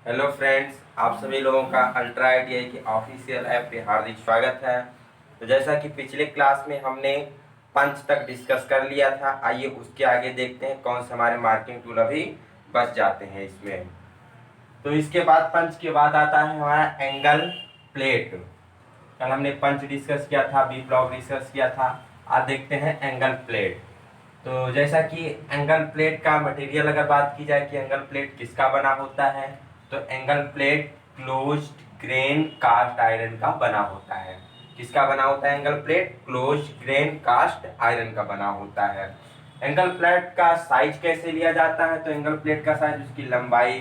Hello friends, आप सभी लोगों का अल्ट्रा आईटीआई की ऑफिशियल ऐप पे हार्दिक स्वागत है। तो जैसा कि पिछले क्लास में हमने पंच तक डिस्कस कर लिया था, आइए उसके आगे देखते हैं कौन से हमारे मार्किंग टूल अभी बच जाते हैं इसमें। तो इसके बाद पंच के बाद आता है हमारा एंगल प्लेट। कल हमने पंच डिस्कस किया था, बी ब्लॉक डिस्कस किया था। आज देखते हैं एंगल प्लेट। तो जैसा कि एंगल प्लेट का मटेरियल अगर बात की जाए कि एंगल प्लेट किसका बना होता है, तो angle plate closed grain cast iron का बना होता है। किसका बना होता है? Angle plate closed grain cast iron का बना होता है। एंगल प्लेट का साइज कैसे लिया जाता है? तो एंगल प्लेट का साइज उसकी लंबाई,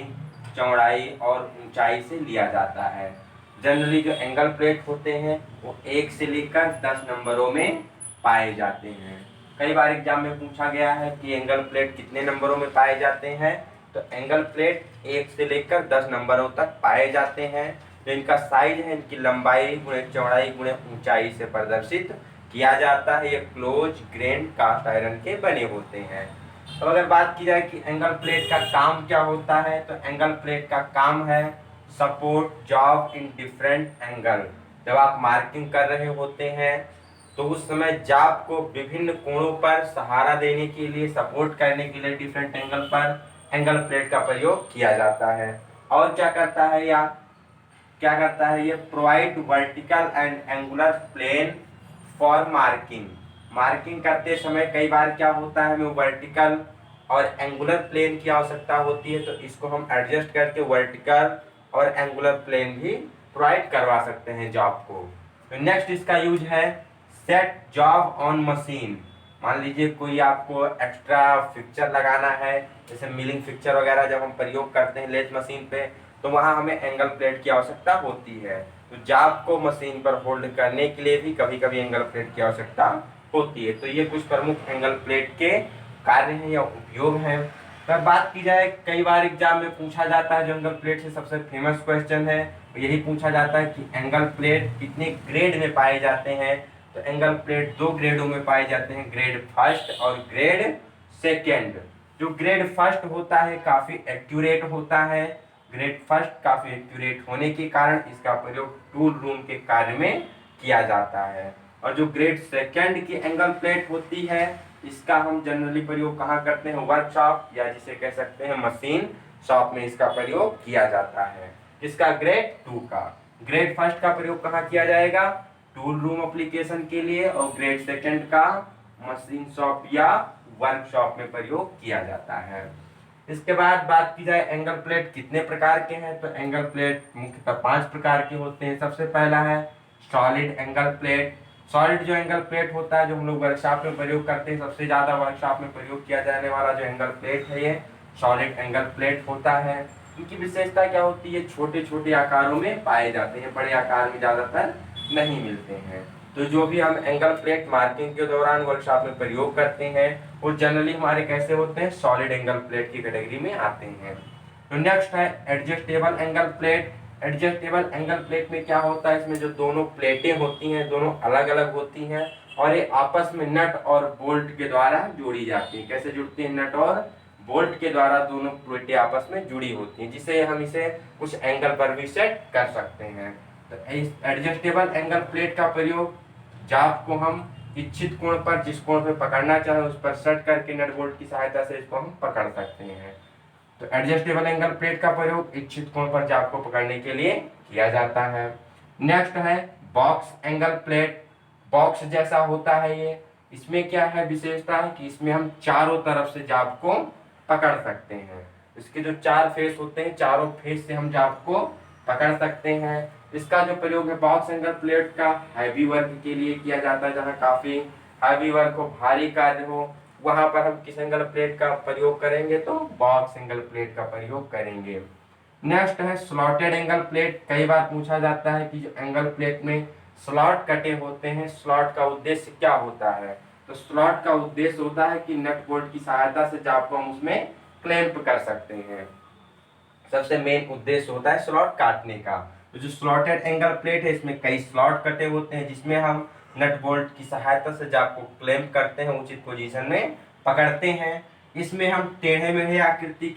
चौड़ाई और ऊंचाई से लिया जाता है। जनरली जो एंगल प्लेट होते हैं वो 1 से लेकर 10 नंबरों में पाए जाते हैं। कई बार एग्जाम में पूछा गया है कि एंगल प्लेट कितने नंबरों में पाए जाते हैं, तो एंगल प्लेट 1 से लेकर 10 नंबरों तक पाए जाते हैं। जो इनका साइज है, इनकी लंबाई गुणे चौड़ाई गुणे ऊंचाई से प्रदर्शित किया जाता है। ये क्लोज ग्रेन कास्ट आयरन के बने होते हैं। तो अगर बात की जाए कि एंगल प्लेट का काम क्या होता है, तो एंगल प्लेट का काम है support job in different angle. जब आप मार्किंग कर रहे होते हैं तो उस समय जाप को विभिन्न कोणों पर सहारा देने के लिए, सपोर्ट करने के लिए डिफरेंट एंगल पर एंगल प्लेट का प्रयोग किया जाता है। और क्या करता है ये provide vertical and angular plane for marking. Marking करते समय कई बार क्या होता है, हमें वर्टिकल और एंगुलर प्लेन की आवश्यकता होती है, तो इसको हम एडजस्ट करके वर्टिकल और एंगुलर प्लेन भी प्रोवाइड करवा सकते हैं जॉब को। तो नेक्स्ट इसका यूज है सेट जॉब ऑन मशीन। मान लीजिए कोई आपको एक्स्ट्रा फिक्चर लगाना है, जैसे मिलिंग फिक्चर वगैरह जब हम प्रयोग करते हैं लेथ मशीन पे, तो वहां हमें एंगल प्लेट की आवश्यकता होती है। तो जाब को मशीन पर होल्ड करने के लिए भी कभी कभी एंगल प्लेट की आवश्यकता होती है। तो ये कुछ प्रमुख एंगल प्लेट के कार्य हैं या उपयोग हैं। अगर बात की जाए, कई बार एग्जाम में पूछा जाता है, जो एंगल प्लेट से सबसे फेमस क्वेश्चन है यही पूछा जाता है कि एंगल प्लेट कितने ग्रेड में पाए जाते हैं। तो एंगल प्लेट 2 ग्रेडों में पाए जाते हैं, ग्रेड फर्स्ट और ग्रेड सेकेंड। जो ग्रेड फर्स्ट होता है काफी एक्यूरेट होता है। ग्रेड फर्स्ट काफी एक्यूरेट होने के कारण इसका प्रयोग टूल रूम के कार्य में किया जाता है। और जो ग्रेड सेकेंड की एंगल प्लेट होती है, इसका हम जनरली प्रयोग कहाँ करते हैं? वर्कशॉप या जिसे कह सकते हैं मशीन शॉप में इसका प्रयोग किया जाता है। इसका ग्रेड 2 का, ग्रेड फर्स्ट का प्रयोग कहाँ किया जाएगा? टूल रूम एप्लीकेशन के लिए, और ग्रेड सेकेंड का मशीन शॉप या वर्कशॉप में प्रयोग किया जाता है। इसके बाद बात की जाए एंगल प्लेट कितने प्रकार के हैं, तो एंगल प्लेट मुख्यतः 5 प्रकार के होते हैं। सबसे पहला है सॉलिड एंगल प्लेट। सॉलिड जो एंगल प्लेट होता है, जो हम लोग वर्कशॉप में प्रयोग करते हैं, सबसे ज्यादा वर्कशॉप में प्रयोग किया जाने वाला जो एंगल प्लेट है ये सॉलिड एंगल प्लेट होता है। इनकी विशेषता क्या होती है? छोटे छोटे आकारों में पाए जाते हैं, बड़े आकार में ज्यादातर नहीं मिलते हैं। तो जो भी हम एंगल प्लेट मार्किंग के दौरान वर्कशॉप में प्रयोग करते हैं वो जनरली हमारे कैसे होते हैं? सॉलिड एंगल प्लेट की कैटेगरी में आते हैं। तो नेक्स्ट है adjustable angle plate. Adjustable angle plate में क्या होता है? इसमें जो दोनों प्लेटें होती हैं दोनों अलग अलग होती हैं और ये आपस में नट और बोल्ट के द्वारा जोड़ी जाती है। कैसे जुड़ती है? नट और बोल्ट के द्वारा दोनों प्लेटें आपस में जुड़ी होती हैं, जिसे हम इसे कुछ एंगल पर भी सेट कर सकते हैं। तो एडजस्टेबल एंगल प्लेट का प्रयोग जाप को हम इच्छित कोण पर, जिस कोण पर पकड़ना चाहे उस पर सेट करके नट बोल्ट की सहायता से इसको हम पकड़ सकते हैं। तो एडजस्टेबल एंगल प्लेट का प्रयोग इच्छित कोण पर जाप को पकड़ने के लिए किया जाता है। नेक्स्ट है बॉक्स एंगल प्लेट। बॉक्स जैसा होता है ये। इसमें क्या है विशेषता है कि इसमें हम चारों तरफ से जाप को पकड़ सकते हैं। इसके जो 4 फेस होते हैं, चारों फेस से हम जाप को पकड़ सकते हैं। इसका जो प्रयोग है बॉक्स एंगल प्लेट का हैवी वर्क के लिए किया जाता है, जहाँ काफी हैवी वर्क हो, भारी कार्य हो, वहां पर हम किस एंगल प्लेट का प्रयोग करेंगे? तो बॉक्स एंगल प्लेट का प्रयोग करेंगे। नेक्स्ट है स्लॉटेड एंगल प्लेट। कई बार पूछा जाता है कि जो एंगल प्लेट में स्लॉट कटे होते हैं, स्लॉट का उद्देश्य क्या होता है? तो स्लॉट का उद्देश्य होता है कि नट बोल्ट की सहायता से जाप को हम उसमें क्लैंप कर सकते हैं। सबसे मेन उद्देश्य होता है स्लॉट काटने का। तो जो स्लॉटेड एंगल प्लेट है इसमें कई स्लॉट कटे होते हैं, जिसमें हम नट बोल्ट की सहायता से जाप को क्लैंप करते हैं, उचित पोजीशन में पकड़ते हैं। इसमें हम टेढ़े मेढ़े आकृति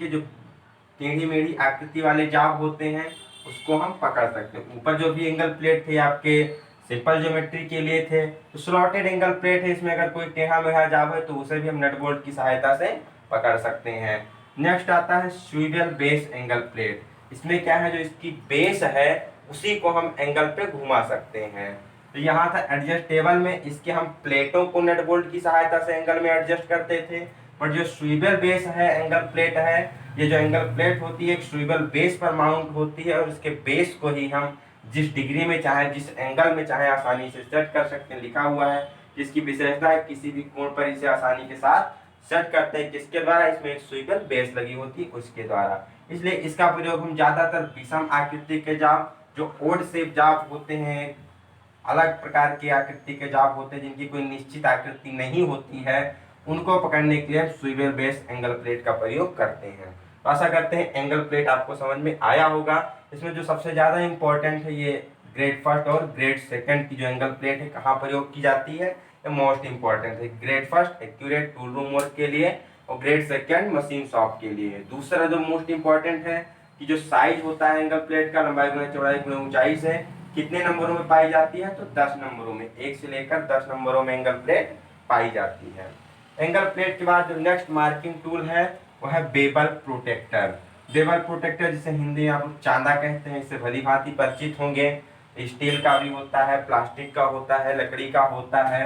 टेढ़ी मेढ़ी आकृति वाले जाब होते हैं उसको हम पकड़ सकते हैं। ऊपर जो भी एंगल प्लेट थे आपके सिंपल ज्योमेट्री के लिए थे, तो स्लॉटेड एंगल प्लेट है, इसमें अगर कोई टेढ़ा मेढ़ा जाब है तो उसे भी हम नट बोल्ट की सहायता से पकड़ सकते हैं। नेक्स्ट आता है स्वीवेल बेस एंगल प्लेट। इसमें क्या है, जो इसकी बेस है उसी को हम एंगल पे घुमा सकते हैं। तो यहाँ था एडजस्टेबल में इसके हम प्लेटों को नट बोल्ट की सहायता से एंगल में एडजस्ट करते थे, पर जो स्वीवेल बेस है एंगल प्लेट है, ये जो एंगल प्लेट होती है एक स्वीवेल बेस पर माउंट होती है और उसके बेस को ही हम जिस डिग्री में चाहे जिस एंगल में चाहे आसानी से सेट कर सकते हैं। लिखा हुआ है जिसकी विशेषता है किसी भी कोण पर इसे आसानी के साथ सेट करते हैं, किसके द्वारा, इसमें एक स्वीवेल बेस लगी होती है उसके द्वारा। इसलिए इसका प्रयोग हम ज्यादातर विषम आकृति के जाब, जो ओड शेप जाब होते हैं, अलग प्रकार की आकृति के जाब होते हैं जिनकी कोई निश्चित आकृति नहीं होती है, उनको पकड़ने के लिए स्वीवेल बेस एंगल प्लेट का प्रयोग करते हैं। तो आशा करते हैं एंगल प्लेट आपको समझ में आया होगा। इसमें जो सबसे ज्यादा इंपॉर्टेंट है ये ग्रेड फर्स्ट और ग्रेड सेकंड की जो एंगल प्लेट है कहाँ प्रयोग की जाती है, ये मोस्ट इंपॉर्टेंट है। Grade first accurate tool room work के लिए और ग्रेड सेकंड मशीन शॉप के लिए। दूसरा जो मोस्ट इंपॉर्टेंट है कि जो साइज होता है एंगल प्लेट का, लंबाई गुना चौड़ाई गुना ऊंचाई से कितने नंबरों में पाई जाती है, तो 10 नंबरों में, 1 से लेकर 10 नंबरों में एंगल प्लेट पाई जाती है। एंगल प्लेट के बाद जो नेक्स्ट मार्किंग टूल है वो है बेवल प्रोटेक्टर। बेवल प्रोटेक्टर जिसे हिंदी में आप चांदा कहते हैं, इससे भली भांति परिचित होंगे। स्टील का भी होता है, प्लास्टिक का होता है, लकड़ी का होता है।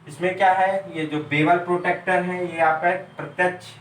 इसमें क्या है, ये जो बेवल प्रोटेक्टर है ये आपका एक प्रत्यक्ष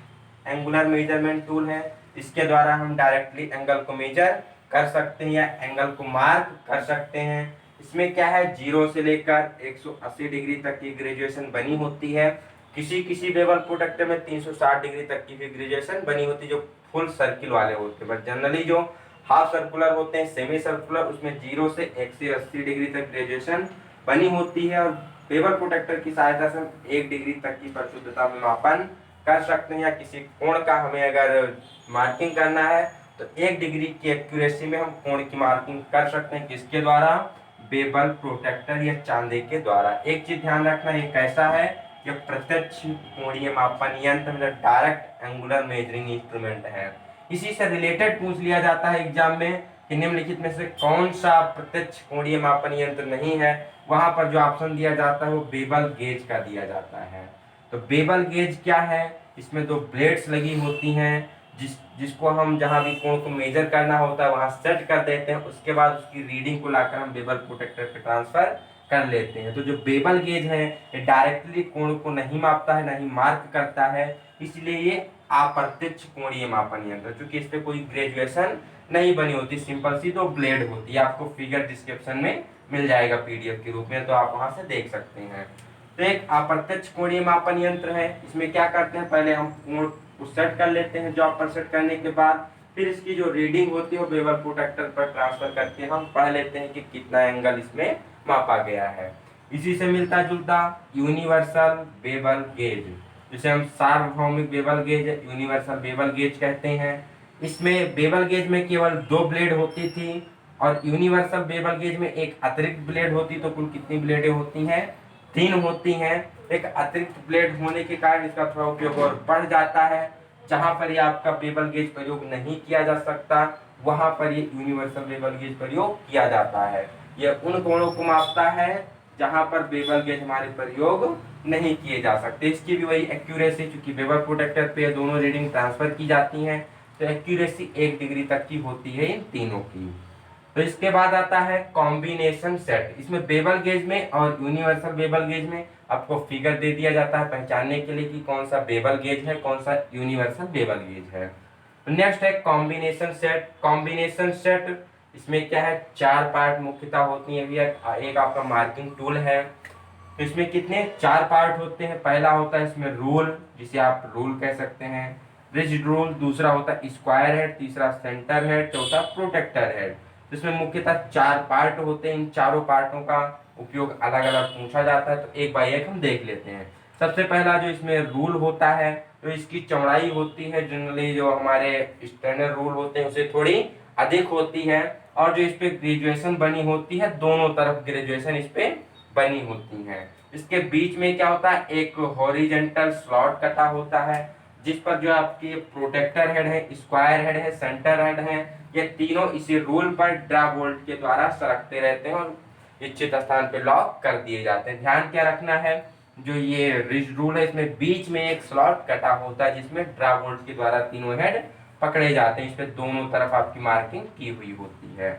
एंगुलर मेजरमेंट टूल है। इसके द्वारा हम डायरेक्टली एंगल को मेजर कर सकते हैं या एंगल को मार्क कर सकते हैं। इसमें क्या है, 0 से लेकर 180 डिग्री तक की ग्रेजुएशन बनी होती है। किसी किसी बेवल प्रोटेक्टर में 360 डिग्री तक की भी ग्रेजुएशन बनी होती है, जो फुल सर्किल वाले होते हैं। बट जनरली जो हाफ सर्कुलर होते हैं, सेमी सर्कुलर, उसमें 0 से 180 डिग्री तक ग्रेजुएशन बनी होती है। और बेवल प्रोटेक्टर की सहायता से हम 1 डिग्री तक की परिशुद्धता में मापन कर सकते हैं, या किसी कोण का हमें अगर मार्किंग करना है तो 1 डिग्री की एक्यूरेसी में हम कोण की मार्किंग कर सकते हैं। किसके द्वारा, बेवल प्रोटेक्टर या चांदे के द्वारा। एक चीज ध्यान रखना, ये कैसा है, ये प्रत्यक्ष कोणीय मापन यंत्र, मतलब डायरेक्ट एंगुलर मेजरिंग इंस्ट्रूमेंट है। इसी से रिलेटेड पूछ लिया जाता है एग्जाम में कि निम्नलिखित में से कौन सा प्रत्यक्ष कोणीय मापन यंत्र नहीं है। वहां पर जो ऑप्शन दिया जाता है वो बेवल गेज का दिया जाता है। तो बेवल गेज क्या है, इसमें 2 ब्लेड्स लगी होती हैं, जिसको हम जहां भी कोण को मेजर करना होता है वहां सेट कर देते हैं। उसके बाद उसकी रीडिंग को लाकर हम बेवल प्रोटेक्टर पे ट्रांसफर कर लेते हैं। तो जो बेवल गेज है ये डायरेक्टली कोण को नहीं मापता है, नहीं मार्क करता है, इसलिए ये अप्रत्यक्ष कोणीय मापन यंत्र, क्योंकि इस पे कोई ग्रेजुएशन नहीं बनी होती, सिंपल सी 2 ब्लेड होती है। आपको फिगर डिस्क्रिप्शन में मिल जाएगा पीडीएफ के रूप में, तो आप वहां से देख सकते हैं। तो एक अप्रत्यक्ष कोणीय मापन यंत्र है। इसमें क्या करते हैं, पहले हम कोण को सेट कर लेते हैं, जॉब पर सेट करने के बाद फिर इसकी जो रीडिंग होती है वो बेवल प्रोटेक्टर पर ट्रांसफर करके हम पढ़ लेते हैं कि कितना एंगल इसमें मापा गया है। इसी से मिलता जुलता यूनिवर्सल बेवल गेज, जिसे हम सार्वभौमिक bevel gauge, universal bevel gauge कहते हैं। इसमें बेवल गेज में केवल 2 ब्लेड होती थी और यूनिवर्सल बेवल गेज में एक अतिरिक्त ब्लेड होती। तो कुल कितनी ब्लेडें होती हैं, 3 होती हैं। एक अतिरिक्त ब्लेड होने के कारण इसका थोड़ा उपयोग और बढ़ जाता है। जहां पर ये आपका बेवल गेज प्रयोग नहीं किया जा सकता वहां पर ये यूनिवर्सल बेवल गेज प्रयोग किया जाता है। यह उन कोणों को मापता है जहां पर बेवल गेज हमारे प्रयोग नहीं किए जा सकते। इसकी भी वही एक्यूरेसी, क्योंकि बेवल प्रोटेक्टर पे दोनों रीडिंग ट्रांसफर की जाती हैं, तो एक्यूरेसी 1 डिग्री तक की होती है इन तीनों की। तो इसके बाद आता है कॉम्बिनेशन सेट। इसमें बेवल गेज में और यूनिवर्सल बेवल गेज में आपको फिगर दे दिया जाता है पहचानने के लिए कि कौन सा बेवल गेज है, कौन सा यूनिवर्सल बेवल गेज है। तो नेक्स्ट है कॉम्बिनेशन सेट। कॉम्बिनेशन सेट इसमें क्या है, 4 पार्ट मुख्यतः होती है। एक आपका मार्किंग टूल है। तो इसमें कितने 4 पार्ट होते हैं। पहला होता है इसमें रूल, जिसे आप रूल कह सकते हैं, रिजिड रूल। दूसरा होता है स्क्वायर हेड, तीसरा सेंटर हेड, चौथा प्रोटेक्टर हेड। तो इसमें मुख्यतः 4 पार्ट होते हैं। इन चारों पार्टों का उपयोग अलग अलग पूछा जाता है, तो एक बाय एक हम देख लेते हैं। सबसे पहला जो इसमें रूल होता है, तो इसकी चौड़ाई होती है जनरली जो हमारे स्टैंडर्ड रूल होते हैं उसे थोड़ी अधिक होती है, और जो इस पे ग्रेजुएशन बनी होती है, दोनों तरफ ग्रेजुएशन इस पे बनी होती है। इसके बीच में क्या होता है, एक हॉरिजेंटल स्लॉट कटा होता है। जिस पर जो आपके प्रोटेक्टर हेड है, स्क्वायर हेड है, सेंटर हेड है, ये तीनों इसी रूल पर ड्रा बोल्ट के द्वारा सरकते रहते हैं और इच्छित स्थान पे लॉक कर दिए जाते हैं। ध्यान क्या रखना है, जो ये रिज रूल है इसमें बीच में एक स्लॉट कटा होता है जिसमें ड्रा बोल्ट के द्वारा तीनों हेड पकड़े जाते हैं। इस पे दोनों तरफ आपकी मार्किंग की हुई होती है।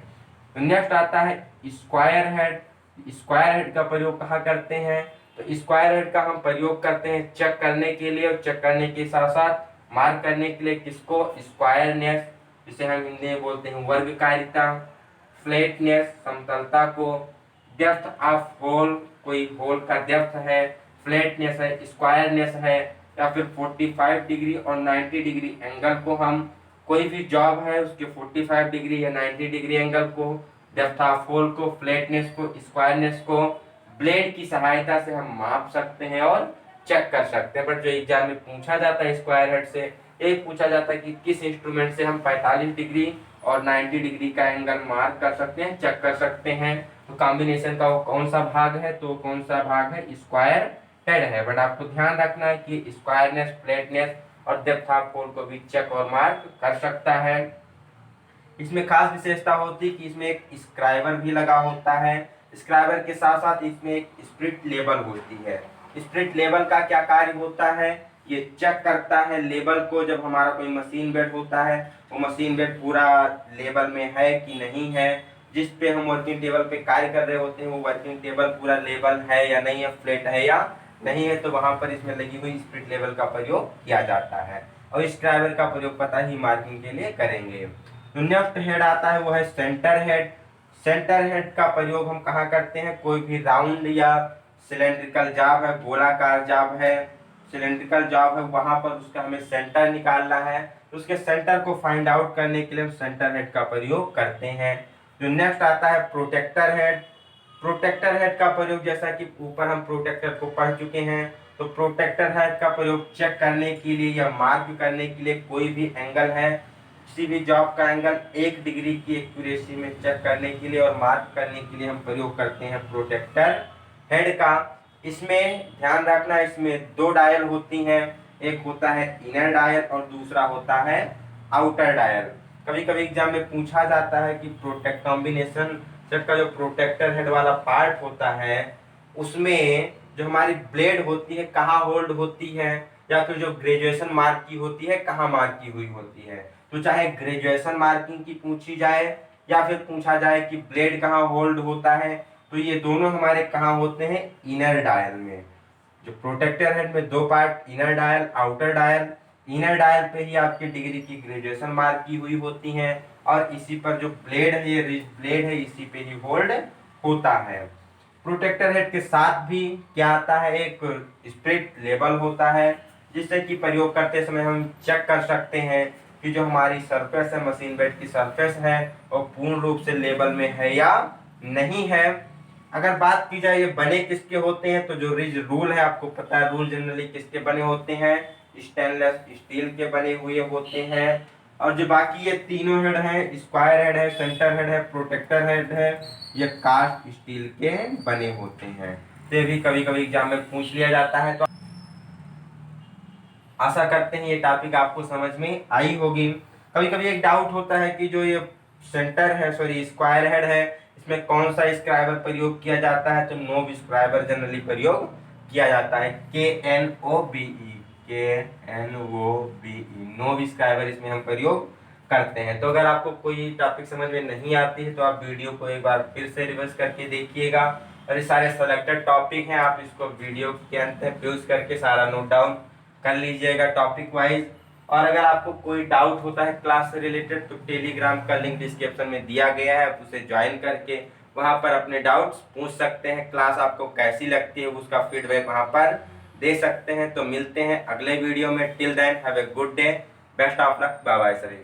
तो नेक्स्ट आता है स्क्वायर हेड। स्क्वायर हेड का प्रयोग कहाँ करते हैं, तो स्क्वायर हेड का हम प्रयोग करते हैं चेक करने के लिए, और चेक करने के साथ साथ मार्क करने के लिए किसको, स्क्वायरनेस, जिसे हम हिंदी में बोलते हैं वर्गकारिता, फ्लैटनेस समतलता को, डेप्थ ऑफ होल, कोई होल का डेप्थ है, फ्लैटनेस है, स्क्वायरनेस है, या फिर 45 डिग्री और 90 डिग्री एंगल को हम, कोई भी जॉब है उसके 45 डिग्री या 90 डिग्री एंगल को, डेप्थ ऑफ होल को, फ्लैटनेस को, स्क्वायरनेस को ब्लेड की सहायता से हम माप सकते हैं और चेक कर सकते हैं। बट जो एग्जाम में पूछा जाता है स्क्वायर हेड से, ये पूछा जाता है कि किस इंस्ट्रूमेंट से हम 45 डिग्री और 90 डिग्री का एंगल मार्क कर सकते हैं, चेक कर सकते हैं। तो कॉम्बिनेशन का वो कौन सा भाग है, तो कौन सा भाग है, स्क्वायर हेड है। बट आपको ध्यान रखना है कि स्क्वायरनेस, फ्लैटनेस और डेप्थ ऑफ होल को भी चेक और मार्क कर सकता है। इसमें खास विशेषता होती है कि इसमें एक स्क्राइबर भी लगा होता है। स्क्राइबर के साथ साथ इसमें एक स्प्रिट लेबल होती है। स्प्रिट लेबल का क्या कार्य होता है, ये चेक करता है लेबल को। जब हमारा कोई मशीन बेड होता है, वो मशीन बेड पूरा लेबल में है कि नहीं है, जिस पे हम वर्किंग टेबल पे कार्य कर रहे होते हैं वो वर्किंग टेबल पूरा लेबल है या नहीं है, फ्लैट है या नहीं है, तो वहां पर इसमें लगी हुई स्प्रिट लेबल का प्रयोग किया जाता है। और स्क्राइबर का प्रयोग पता ही मार्किंग के लिए करेंगे। तो नेक्स्ट हेड आता है वो है सेंटर हेड। सेंटर हेड का प्रयोग हम कहाँ करते हैं, कोई भी राउंड या सिलेंड्रिकल जॉब है, गोलाकार जॉब है, सिलेंड्रिकल जॉब है, वहां पर उसका हमें सेंटर निकालना है, तो उसके सेंटर को फाइंड आउट करने के लिए हम सेंटर हेड का प्रयोग करते हैं। जो नेक्स्ट आता है प्रोटेक्टर हेड। प्रोटेक्टर हेड का प्रयोग, जैसा कि ऊपर हम प्रोटेक्टर को पढ़ चुके हैं, तो प्रोटेक्टर हेड का प्रयोग चेक करने के लिए या मार्क करने के लिए, कोई भी एंगल है, किसी भी जॉब का एंगल 1 डिग्री की एक्यूरेसी में चेक करने के लिए और मार्क करने के लिए हम प्रयोग करते हैं प्रोटेक्टर हेड का। इसमें ध्यान रखना, इसमें 2 डायल होती हैं, एक होता है इनर डायल और दूसरा होता है आउटर डायल। कभी कभी एग्जाम में पूछा जाता है कि प्रोटेक्ट कॉम्बिनेशन सेट का जो प्रोटेक्टर हेड वाला पार्ट होता है उसमें जो हमारी ब्लेड होती है कहाँ होल्ड होती है, या फिर जो ग्रेजुएशन मार्क की होती है कहाँ मार्क की हुई होती है। तो चाहे ग्रेजुएशन मार्किंग की पूछी जाए या फिर पूछा जाए कि ब्लेड कहाँ होल्ड होता है, तो ये दोनों हमारे कहाँ होते हैं, इनर डायल में। जो प्रोटेक्टर हेड में 2 part, inner dial, outer dial. Inner dial पे ही आपकी डिग्री की ग्रेजुएशन मार्क की हुई होती हैं और इसी पर जो ब्लेड है, ये रिज ब्लेड है, इसी पे ही होल्ड होता है। प्रोटेक्टर हेड के साथ भी क्या आता है, एक स्प्रिट लेबल होता है, जिससे कि प्रयोग करते समय हम चेक कर सकते हैं कि जो हमारी सरफेस है, मशीन बेड की सरफेस है, वो पूर्ण रूप से लेबल में है या नहीं है। अगर बात की जाए ये बने किसके होते हैं, तो जो रिज रूल है, आपको पता है रूल जनरली किसके बने होते हैं, स्टेनलेस स्टील के बने हुए होते हैं। और जो बाकी ये तीनों हेड हैं, स्क्वायर हेड है, सेंटर हेड है, प्रोटेक्टर हेड है, ये कास्ट स्टील के बने होते हैं। तो ये भी कभी कभी एग्जाम में पूछ लिया जाता है। तो आशा करते हैं ये टॉपिक आपको समझ में आई होगी। कभी कभी एक डाउट होता है कि जो ये सेंटर है, सॉरी स्क्वायर हेड है, इसमें कौन सा स्क्राइबर प्रयोग किया जाता है, तो नोब स्क्राइबर जनरली प्रयोग किया जाता है, KNOBE, नोब स्क्राइबर इसमें हम प्रयोग करते हैं। तो अगर आपको कोई टॉपिक समझ में नहीं आती है तो आप वीडियो को एक बार फिर से रिवर्स करके देखिएगा, और ये सारे सेलेक्टेड टॉपिक हैं, आप इसको वीडियो के अंत में फ्यूज करके सारा नोट डाउन कर लीजिएगा टॉपिक वाइज। और अगर आपको कोई डाउट होता है क्लास से रिलेटेड, तो टेलीग्राम का लिंक डिस्क्रिप्शन में दिया गया है, आप उसे ज्वाइन करके वहां पर अपने डाउट्स पूछ सकते हैं। क्लास आपको कैसी लगती है उसका फीडबैक वहां पर दे सकते हैं। तो मिलते हैं अगले वीडियो में। Till then have a good day, best of luck, bye bye सभी।